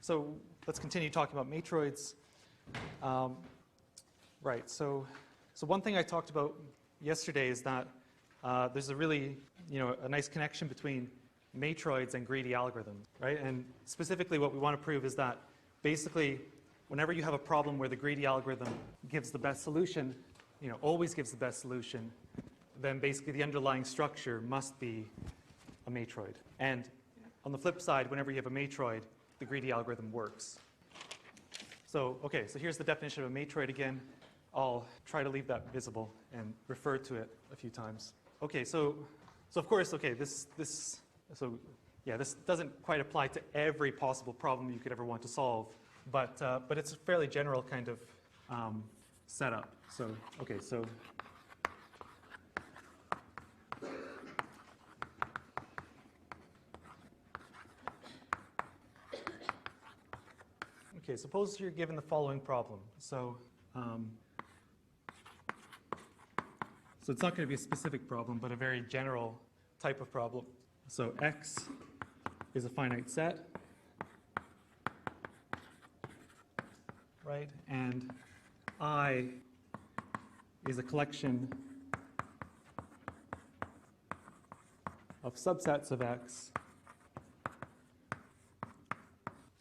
So let's continue talking about matroids. Right, so one thing I talked about yesterday is that there's a really, a nice connection between matroids and greedy algorithms, right? And specifically what we want to prove is that basically whenever you have a problem where the greedy algorithm gives the best solution, always gives the best solution, then basically the underlying structure must be a matroid. And on the flip side, whenever you have a matroid, the greedy algorithm works. So, okay, so here's the definition of a matroid again. I'll try to leave that visible and refer to it a few times. Okay, so of course, okay, this doesn't quite apply to every possible problem you could ever want to solve, but it's a fairly general kind of setup. So, okay, so suppose you're given the following problem. So it's not going to be a specific problem, but a very general type of problem. So X is a finite set, right? And I is a collection of subsets of X,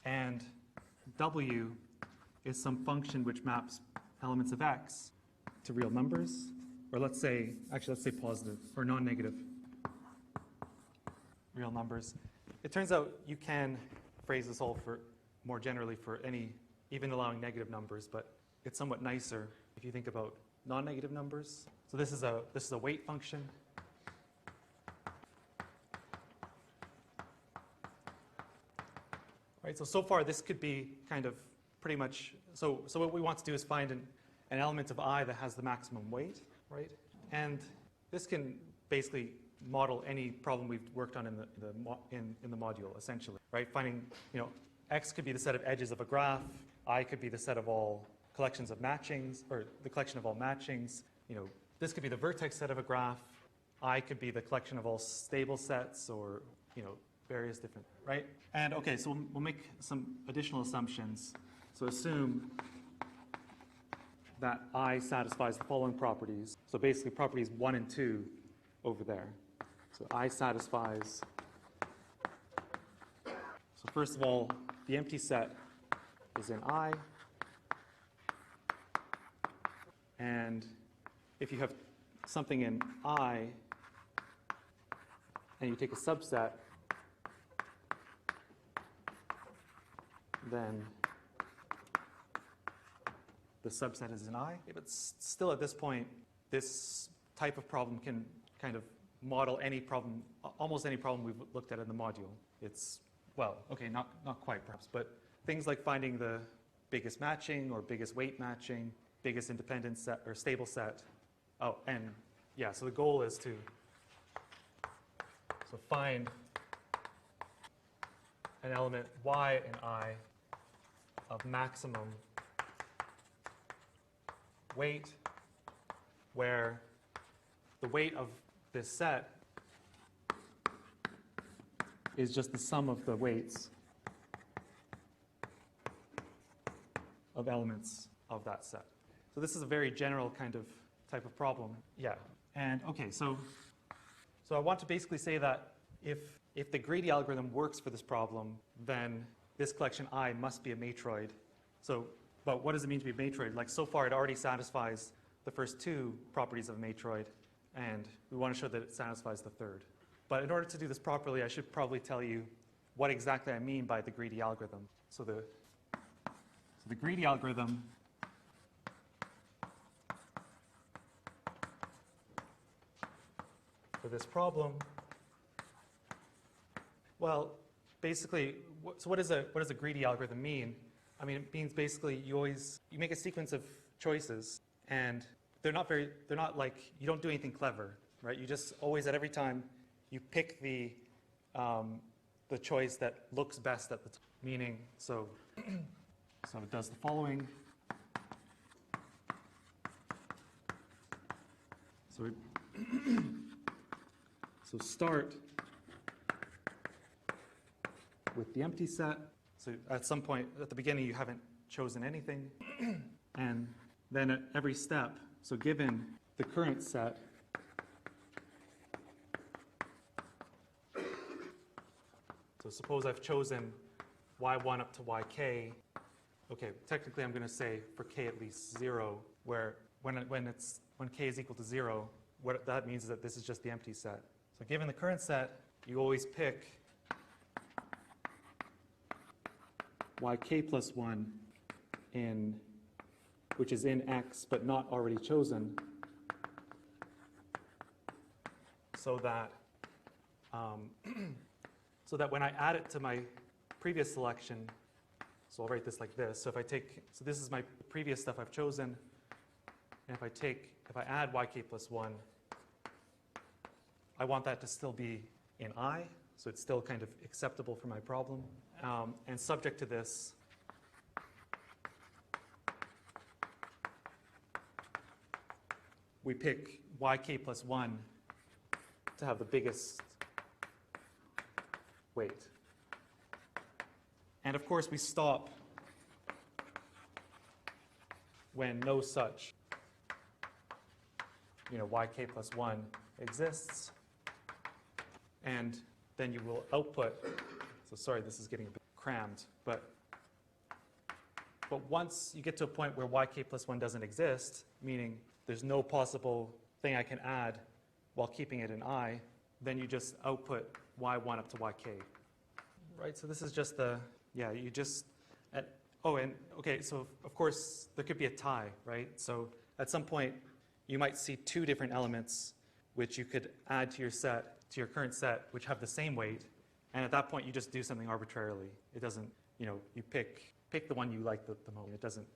and W is some function which maps elements of X to real numbers, or let's say positive or non-negative real numbers. It turns out you can phrase this all for more generally for any, even allowing negative numbers, but it's somewhat nicer if you think about non-negative numbers. So this is a weight function. Right, so far this could be kind of pretty much, so what we want to do is find an element of I that has the maximum weight, right? And this can basically model any problem we've worked on in the module, essentially, right? Finding, X could be the set of edges of a graph, I could be the set of all collections of matchings, or the collection of all matchings. This could be the vertex set of a graph, I could be the collection of all stable sets, or, various different, right? And okay, so we'll make some additional assumptions. So assume that I satisfies the following properties. So basically properties 1 and 2 over there. So I satisfies, so first of all, the empty set is in I. And if you have something in I and you take a subset, then the subset is in I. But still at this point, this type of problem can kind of model any problem, almost any problem we've looked at in the module. It's, well, okay, not quite perhaps, but things like finding the biggest matching or biggest weight matching, biggest independent set or stable set. Oh, and yeah, so the goal is to find an element Y and I of maximum weight, where the weight of this set is just the sum of the weights of elements of that set. So this is a very general kind of type of problem. Yeah. And okay, so I want to basically say that if the greedy algorithm works for this problem, then this collection I must be a matroid. So, but what does it mean to be a matroid? Like so far it already satisfies the first 2 properties of a matroid, and we want to show that it satisfies the third. But in order to do this properly, I should probably tell you what exactly I mean by the greedy algorithm. So the greedy algorithm for this problem, well, basically, so what does a greedy algorithm mean? I mean, it means basically you make a sequence of choices, and they're not like, you don't do anything clever, right? You just always, at every time, you pick the choice that looks best at the time. Meaning, so it does the following. So start with the empty set. So at some point, at the beginning, you haven't chosen anything. And then at every step, so given the current set, so suppose I've chosen y1 up to yk. Okay, technically I'm going to say for k at least 0, where when k is equal to 0, what that means is that this is just the empty set. So given the current set, you always pick yk plus 1 in, which is in x but not already chosen, so that so that when I add it to my previous selection, so I'll write this like this. So if I take, so this is my previous stuff I've chosen, and if I add yk plus 1, I want that to still be in I, so it's still kind of acceptable for my problem. And subject to this, we pick yk plus 1 to have the biggest weight. And of course, we stop when no such, yk plus 1 exists. And then you will output, so sorry, this is getting a bit crammed, but once you get to a point where yk plus 1 doesn't exist, meaning there's no possible thing I can add while keeping it in I, then you just output y1 up to yk. Right, so this is just the, you just, okay, so of course there could be a tie, right? So at some point you might see two different elements which you could add to your set, to your current set, which have the same weight, and at that point you just do something arbitrarily. It doesn't, you pick the one you like the most. It doesn't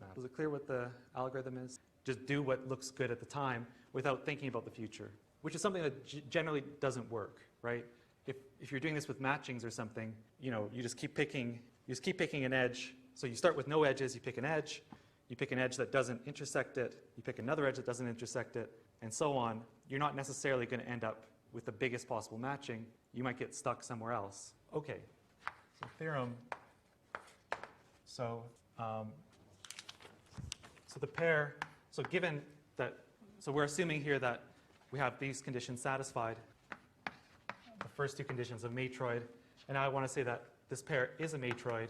matter. Is it clear what the algorithm is? Just do what looks good at the time without thinking about the future, which is something that generally doesn't work, right? If you're doing this with matchings or something, you just keep picking an edge. So you start with no edges, you pick an edge that doesn't intersect it, you pick another edge that doesn't intersect it, and so on. You're not necessarily going to end up with the biggest possible matching. You might get stuck somewhere else. Okay, so theorem. So the pair, so given that, so we're assuming here that we have these conditions satisfied, the first two conditions of matroid, and now I want to say that this pair is a matroid,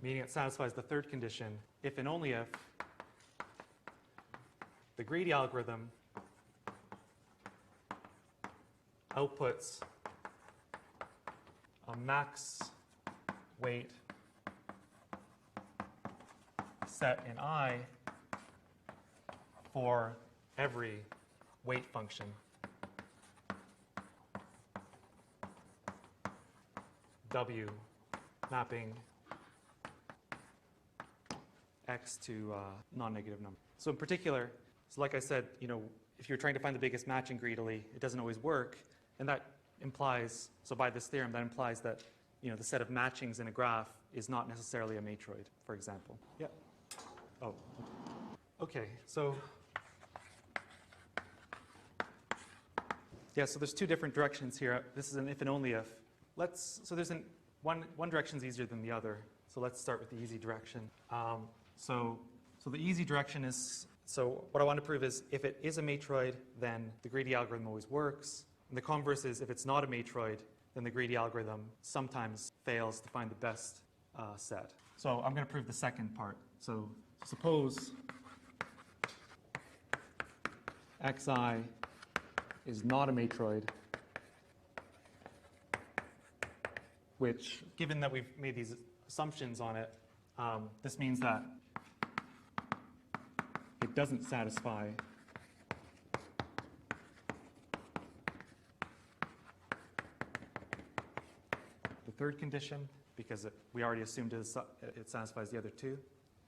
meaning it satisfies the third condition if and only if the greedy algorithm outputs a max weight set in I for every weight function W mapping x to non-negative number. So in particular, so like I said, if you're trying to find the biggest matching greedily, it doesn't always work, and that implies, so by this theorem, that implies that the set of matchings in a graph is not necessarily a matroid, for example. Yeah. Oh. Okay. So so there's two different directions here. This is an if and only if. So there's one direction's easier than the other. So let's start with the easy direction. So the easy direction is, so what I want to prove is if it is a matroid, then the greedy algorithm always works. And the converse is if it's not a matroid, then the greedy algorithm sometimes fails to find the best set. So I'm going to prove the second part. So suppose xi is not a matroid, which, given that we've made these assumptions on it, this means that it doesn't satisfy the third condition because we already assumed it satisfies the other two.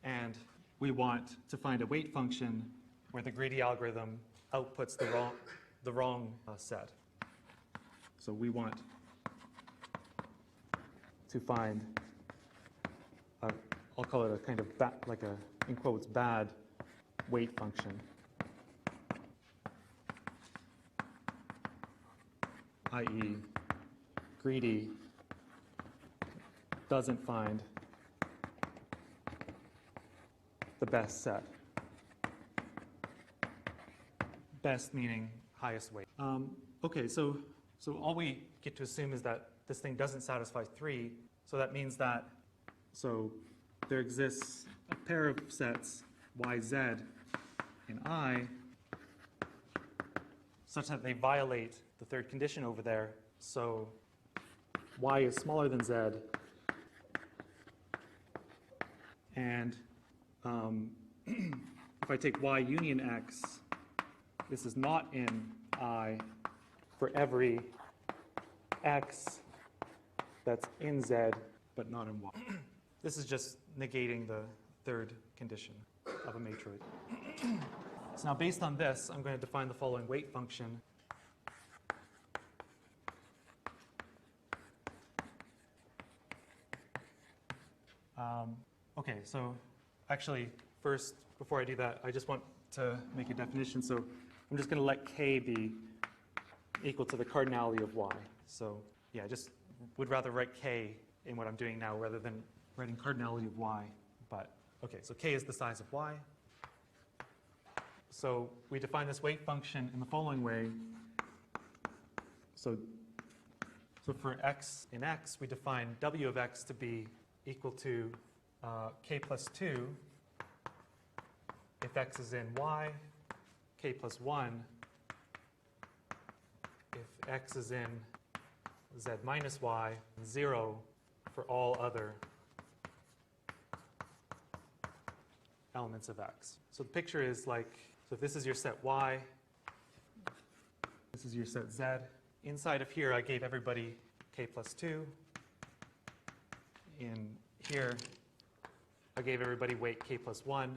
And we want to find a weight function where the greedy algorithm outputs the wrong set. So we want to find, I'll call it a kind of like a, in quotes, bad weight function, i.e. greedy doesn't find the best set. Best meaning highest weight. Okay, so all we get to assume is that this thing doesn't satisfy 3, so that means that, so there exists a pair of sets yz in I such that they violate the third condition over there. So y is smaller than z, and if I take y union x, this is not in I for every x that's in z but not in y. This is just negating the third condition of a matroid. So now based on this, I'm going to define the following weight function. Okay, so actually first, before I do that, I just want to make a definition. So I'm just going to let k be equal to the cardinality of y. So yeah, I just would rather write k in what I'm doing now rather than writing cardinality of y. But okay, so k is the size of y. So we define this weight function in the following way. So for x in x, we define w of x to be equal to k plus 2 if x is in y, k plus 1 if x is in z minus y, and 0 for all other elements of x. So the picture is like, so if this is your set y, this is your set z. Inside of here, I gave everybody k plus 2. In here, I gave everybody weight k plus 1.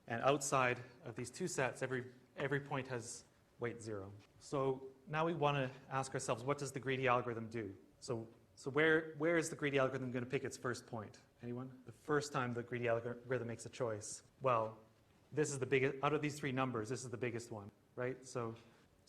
And outside of these two sets, every point has weight 0. So now we want to ask ourselves, what does the greedy algorithm do? So where is the greedy algorithm going to pick its first point? Anyone? The first time the greedy algorithm makes a choice. Well, this is the biggest, out of these three numbers, this is the biggest one, right? So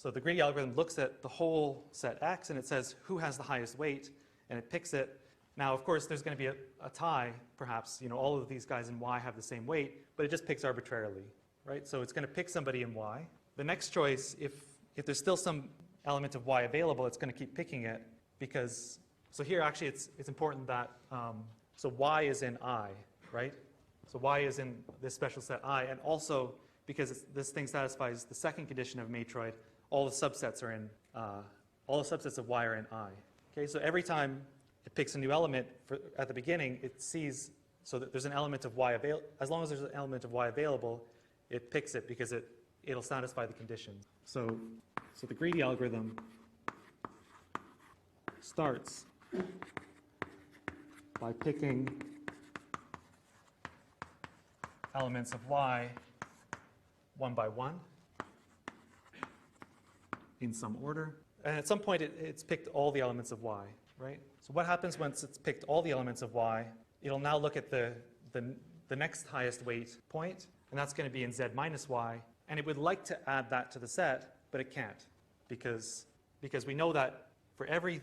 the greedy algorithm looks at the whole set x and it says who has the highest weight, and it picks it. Now, of course, there's going to be a tie, perhaps. You know, all of these guys in y have the same weight, but it just picks arbitrarily, right? So it's going to pick somebody in y. The next choice, if there's still some element of y available, it's going to keep picking it because, so here actually it's important that, so y is in I, right? So y is in this special set I, and also because this thing satisfies the second condition of matroid, all the subsets are in, all the subsets of y are in I. Okay, so every time it picks a new element at the beginning, it sees, so that there's an element of y available, as long as there's an element of y available, it picks it because it'll satisfy the conditions. So the greedy algorithm starts by picking elements of y one by one in some order. And at some point, it's picked all the elements of y, right? So what happens once it's picked all the elements of y? It'll now look at the next highest weight point, and that's going to be in z minus y. And it would like to add that to the set, but it can't, because we know that for every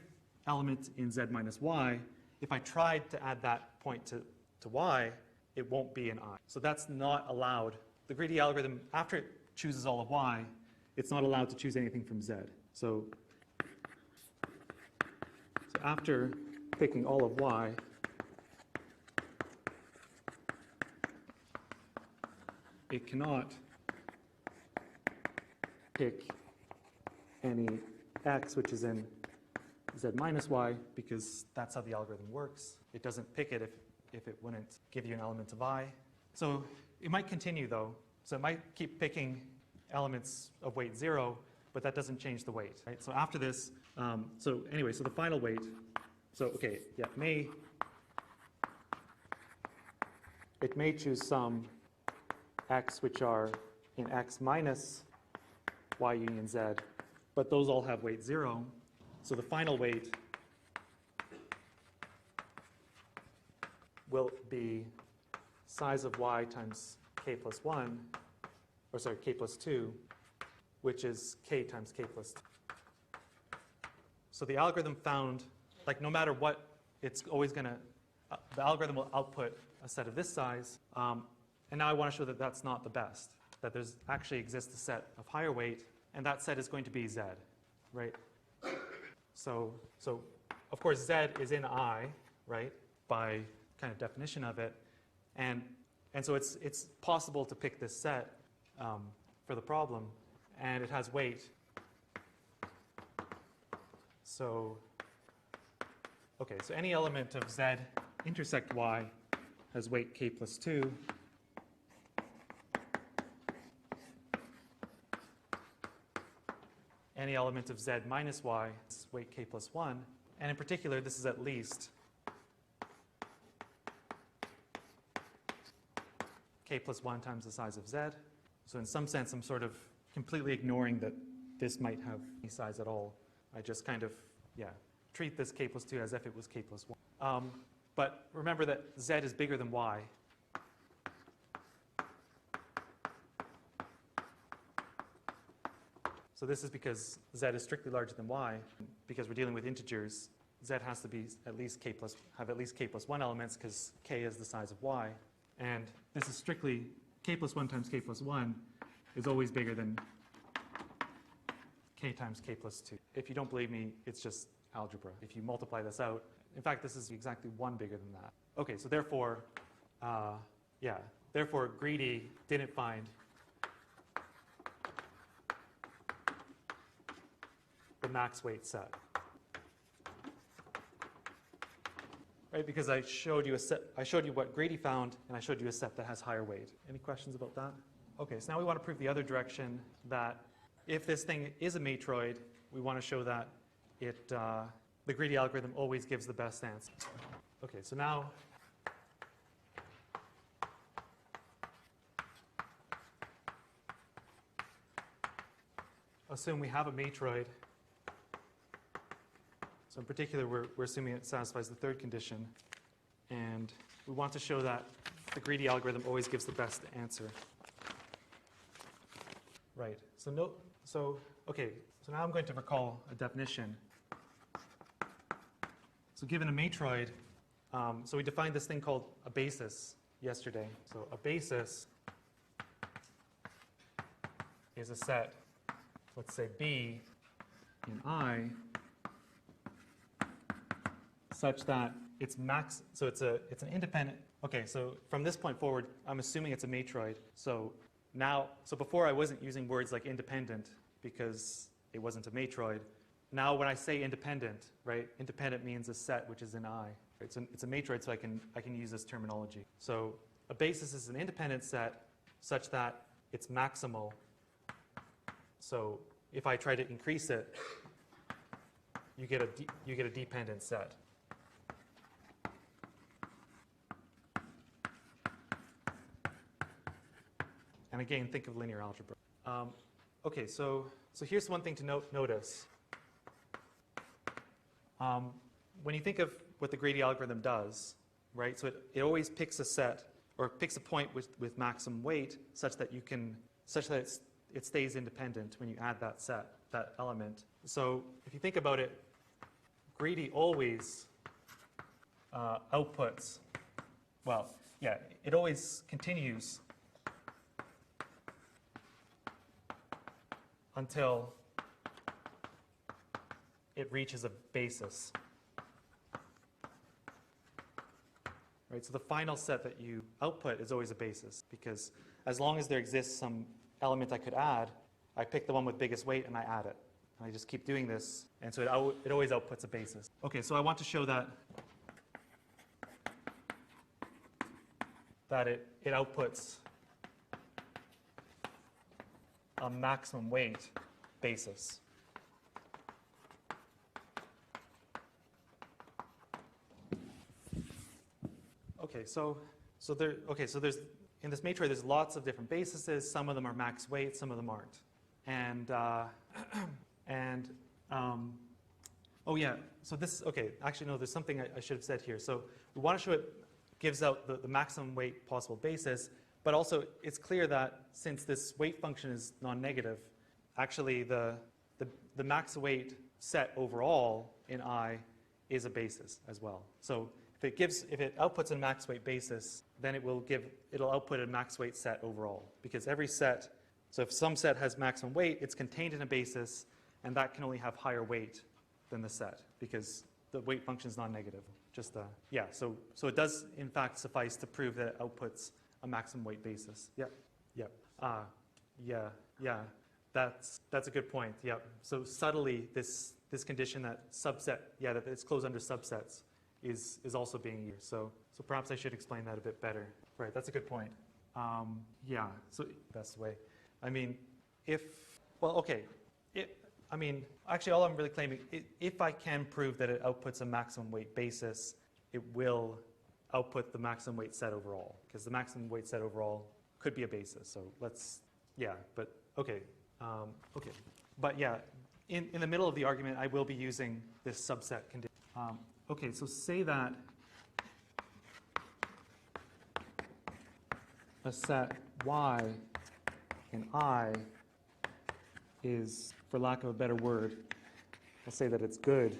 element in z minus y, if I tried to add that point to y, it won't be in I. So that's not allowed. The greedy algorithm, after it chooses all of y, it's not allowed to choose anything from z. So after picking all of y, it cannot pick any x which is in z minus y, because that's how the algorithm works. It doesn't pick it if it wouldn't give you an element of I. So it might continue though. So it might keep picking elements of weight 0, but that doesn't change the weight, right? So after this, so anyway, so the final weight, so okay, yeah, it may choose some x which are in x minus y union z, but those all have weight 0. So the final weight will be size of y times k plus 1, or sorry, k plus 2, which is k times k plus 2. So the algorithm found like no matter what, it's always going to, the algorithm will output a set of this size. And now I want to show that that's not the best, that there's actually exists a set of higher weight, and that set is going to be Z, right? So of course, Z is in I, right, by kind of definition of it. And so it's possible to pick this set for the problem, and it has weight. So, okay, so any element of Z intersect Y has weight k plus 2. Any element of Z minus Y is weight k plus 1. And in particular, this is at least k plus 1 times the size of Z. So in some sense, I'm sort of completely ignoring that this might have any size at all. I just kind of, treat this k plus 2 as if it was k plus 1. But remember that Z is bigger than Y. So this is because Z is strictly larger than Y. Because we're dealing with integers, Z has to be have at least k plus 1 elements because k is the size of Y. And this is strictly k plus 1 times k plus 1 is always bigger than k times k plus 2. If you don't believe me, it's just algebra. If you multiply this out, in fact, this is exactly 1 bigger than that. Okay, so therefore, therefore Greedy didn't find the max weight set. Right, because I showed you a set, I showed you what Greedy found, and I showed you a set that has higher weight. Any questions about that? Okay, so now we want to prove the other direction, that if this thing is a matroid, we want to show that it, the Greedy algorithm always gives the best answer. Okay, so now assume we have a matroid. So in particular, we're assuming it satisfies the third condition. And we want to show that the Greedy algorithm always gives the best answer. Right. So now I'm going to recall a definition. So given a matroid, so we defined this thing called a basis yesterday. So a basis is a set, let's say B in I, such that it's it's an independent. Okay, so from this point forward, I'm assuming it's a matroid. So before I wasn't using words like independent because it wasn't a matroid. Now when I say independent, right, independent means a set which is in I. It's a matroid, so I can use this terminology. So a basis is an independent set such that it's maximal. So if I try to increase it, you get a dependent set. And again, think of linear algebra. Okay, so here's one thing to notice. When you think of what the Greedy algorithm does, right? So it always picks a set or picks a point with maximum weight such that it stays independent when you add that element. So if you think about it, Greedy always outputs. Well, yeah, it always continues until it reaches a basis. Right, so the final set that you output is always a basis, because as long as there exists some element I could add, I pick the one with biggest weight and I add it. And I just keep doing this, and so it always outputs a basis. Okay, so I want to show that it outputs a maximum weight basis. Okay, so there's in this matroid there's lots of different bases. Some of them are max weight, some of them aren't. Oh yeah, so this, okay, actually no, there's something I should have said here. So we want to show it gives out the maximum weight possible basis, but also it's clear that since this weight function is non-negative, actually the max weight set overall in I is a basis as well. So if it outputs a max weight basis, then it'll output a max weight set overall, because every set, so if some set has maximum weight, it's contained in a basis, and that can only have higher weight than the set, because the weight function is non-negative. So it does in fact suffice to prove that it outputs a maximum weight basis. Yep. That's a good point. Yep. So subtly, this condition that that it's closed under subsets is also being used. So perhaps I should explain that a bit better. Right. That's a good point. So best way. I mean, actually, all I'm really claiming, if I can prove that it outputs a maximum weight basis, it will output the maximum weight set overall, because the maximum weight set overall could be a basis. So in the middle of the argument, I will be using this subset condition. So say that a set Y and I is, for lack of a better word, I'll say that it's good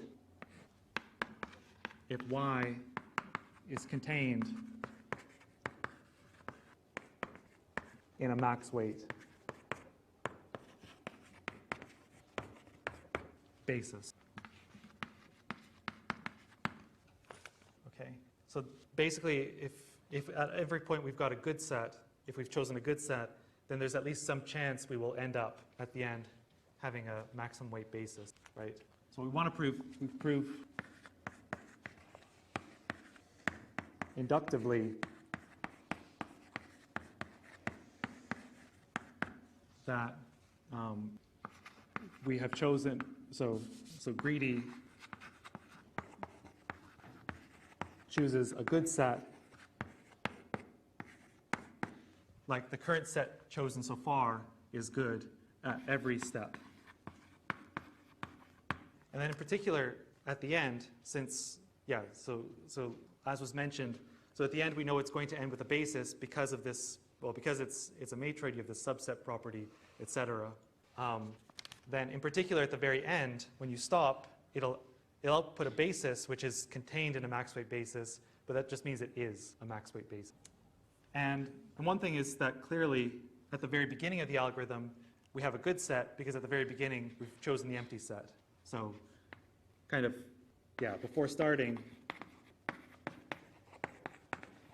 if Y is contained in a max weight basis. Okay, so basically if at every point we've got a good set, if we've chosen a good set, then there's at least some chance we will end up at the end having a maximum weight basis, right? So we want to prove inductively that we have chosen, so greedy chooses a good set, like the current set chosen so far is good at every step. And then in particular, at the end, so as was mentioned, so at the end we know it's going to end with a basis because of this, because it's a matroid, you have this subset property, etc. Then in particular at the very end, when you stop, it'll output a basis which is contained in a max weight basis, but that just means it is a max weight basis. And one thing is that clearly at the very beginning of the algorithm, we have a good set because at the very beginning we've chosen the empty set. So before starting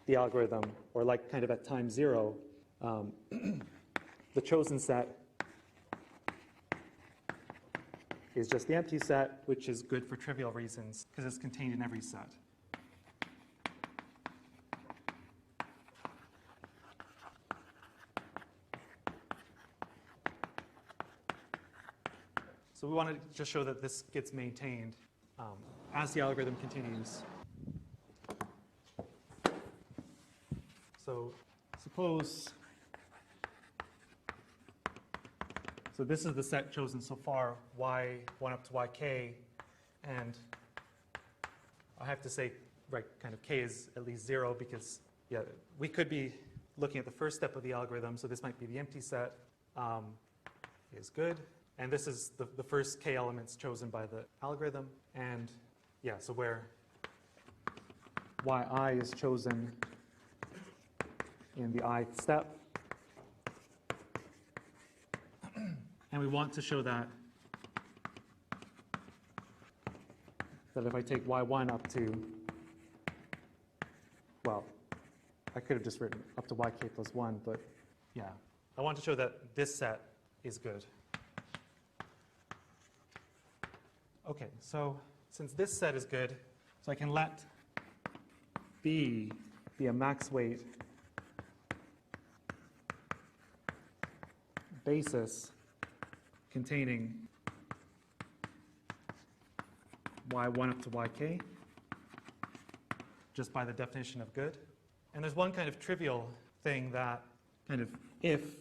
the algorithm, or like kind of at time 0, the chosen set is just the empty set, which is good for trivial reasons because it's contained in every set. So we want to just show that this gets maintained as the algorithm continues. So suppose, so this is the set chosen so far, y1 up to yk, and I have to say, right, kind of k is at least 0 because, we could be looking at the first step of the algorithm, so this might be the empty set is good. And this is the first k elements chosen by the algorithm. And so where yi is chosen in the ith step. And we want to show that if I take y1 up to, I could have just written up to yk plus 1, but I want to show that this set is good. Okay, so since this set is good, so I can let B be a max weight basis containing y1 up to yk, just by the definition of good. And there's one kind of trivial thing that if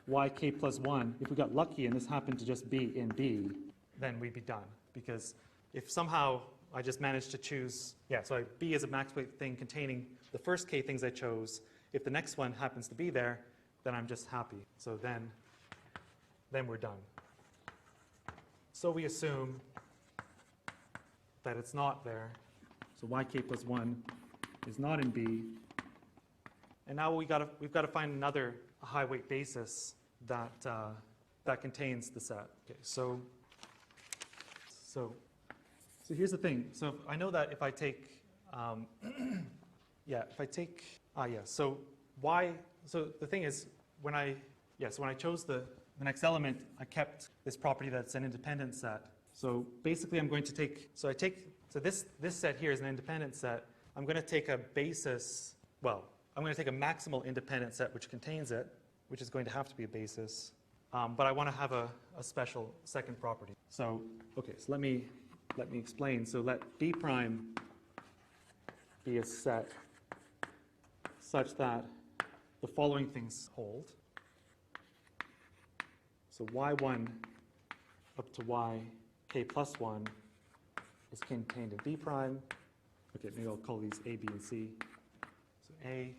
yk plus 1, if we got lucky and this happened to just be in B, then we'd be done. Because if somehow I just managed to choose, so B is a max weight thing containing the first k things I chose. If the next one happens to be there, then I'm just happy. So then we're done. So we assume that it's not there. So yk plus 1 is not in B. And now we've got to find another high weight basis that that contains the set. Okay, so here's the thing. So I know that if I take so the thing is when I chose the next element, I kept this property that's an independent set. So basically I'm going to take this set here is an independent set. I'm going to take a basis, I'm going to take a maximal independent set which contains it, which is going to have to be a basis. But I want to have a special second property. So let me explain. So let B prime be a set such that the following things hold. So y1 up to yk plus 1 is contained in B prime. Okay, maybe I'll call these A, B, and C. So A.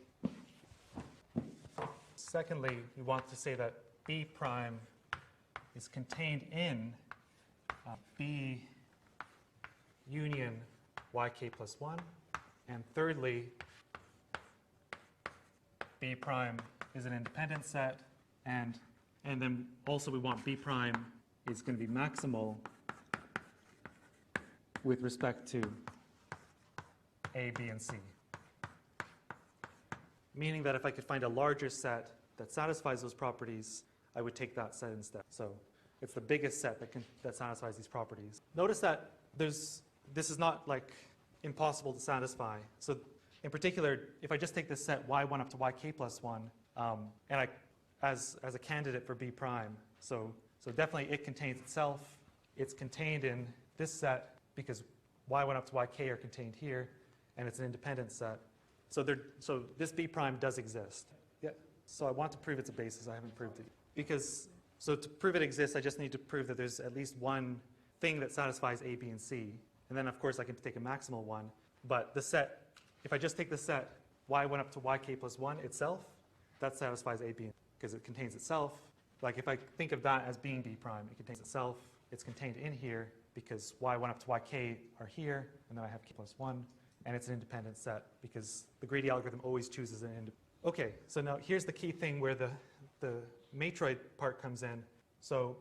Secondly, we want to say that B prime is contained in B union yk plus 1. And thirdly, B prime is an independent set. And then also we want B prime is going to be maximal with respect to A, B, and C. Meaning that if I could find a larger set that satisfies those properties, I would take that set instead. So it's the biggest set that satisfies these properties. Notice that this is not like impossible to satisfy. So in particular, if I just take this set y1 up to yk plus 1, and as a candidate for B prime, so definitely it contains itself. It's contained in this set because y1 up to yk are contained here, and it's an independent set. So this B prime does exist. Yeah. So I want to prove it's a basis. I haven't proved it. So to prove it exists, I just need to prove that there's at least one thing that satisfies A, B, and C. And then, of course, I can take a maximal one. But the set, if I just take the set y1 up to yk plus 1 itself, that satisfies A, B, because it contains itself. Like if I think of that as being B prime, it contains itself. It's contained in here because y1 up to yk are here, and then I have k plus 1. And it's an independent set because the greedy algorithm always chooses an independent. Okay, so now here's the key thing where the matroid part comes in. So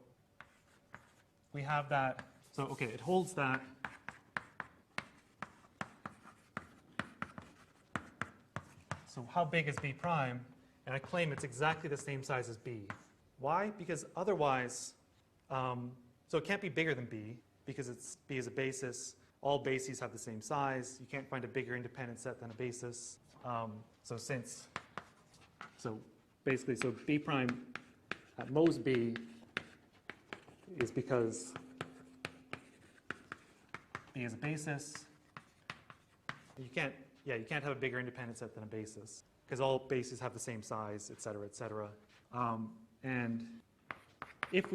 we have that. So okay, it holds that. So how big is B prime? And I claim it's exactly the same size as B. Why? Because otherwise, so it can't be bigger than B because B is a basis. All bases have the same size. You can't find a bigger independent set than a basis. So B prime at most B is because B is a basis. You can't have a bigger independent set than a basis because all bases have the same size, et cetera, et cetera. And if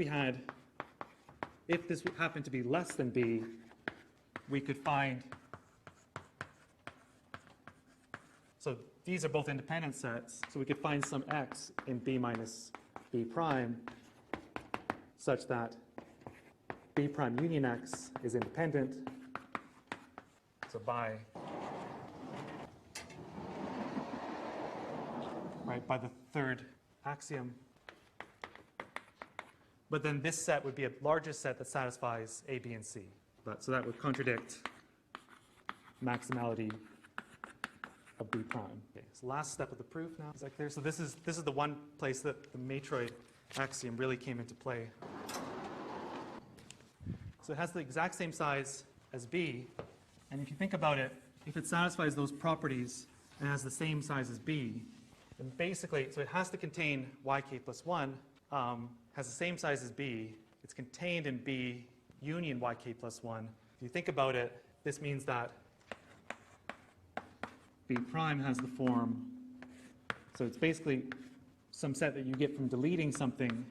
this happened to be less than B, we could find, so these are both independent sets, so we could find some x in B minus B prime such that B prime union x is independent. So by the third axiom. But then this set would be a larger set that satisfies A, B, and C. So that would contradict maximality of B prime. Okay, so last step of the proof now. Is that clear? So this is the one place that the matroid axiom really came into play. So it has the exact same size as B, and if you think about it, if it satisfies those properties and has the same size as B, then basically, so it has to contain yk plus 1, has the same size as B, it's contained in B union yk plus 1. If you think about it, this means that B prime has the form, so it's basically some set that you get from deleting something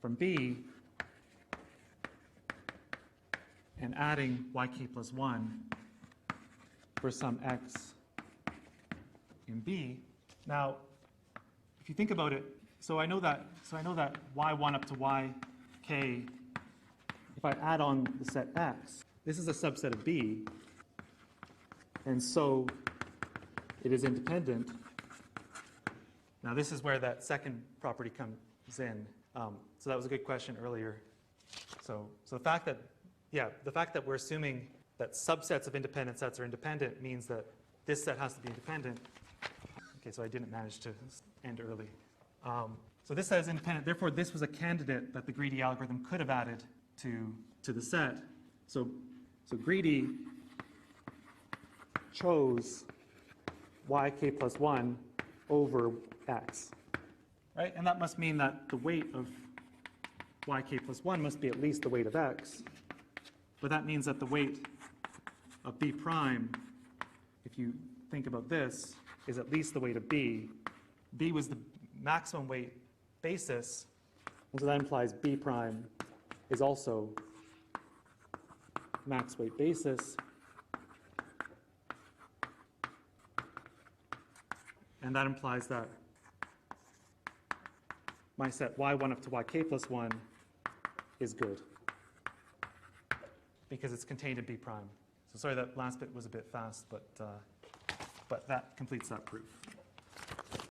from B and adding yk plus 1 for some x in B. Now, if you think about it, so I know that y1 up to yk, if I add on the set x, this is a subset of B, and so it is independent. Now this is where that second property comes in. So that was a good question earlier. So the fact that we're assuming that subsets of independent sets are independent means that this set has to be independent. Okay, so I didn't manage to end early. So this set is independent. Therefore, this was a candidate that the greedy algorithm could have added to the set. So greedy chose yk plus 1 over x. Right? And that must mean that the weight of yk plus 1 must be at least the weight of x. But that means that the weight of b prime, if you think about this, is at least the weight of b. B was the maximum weight basis, and so that implies b prime is also max weight basis. And that implies that my set y1 up to yk plus 1 is good because it's contained in b prime. So sorry that last bit was a bit fast, but that completes that proof.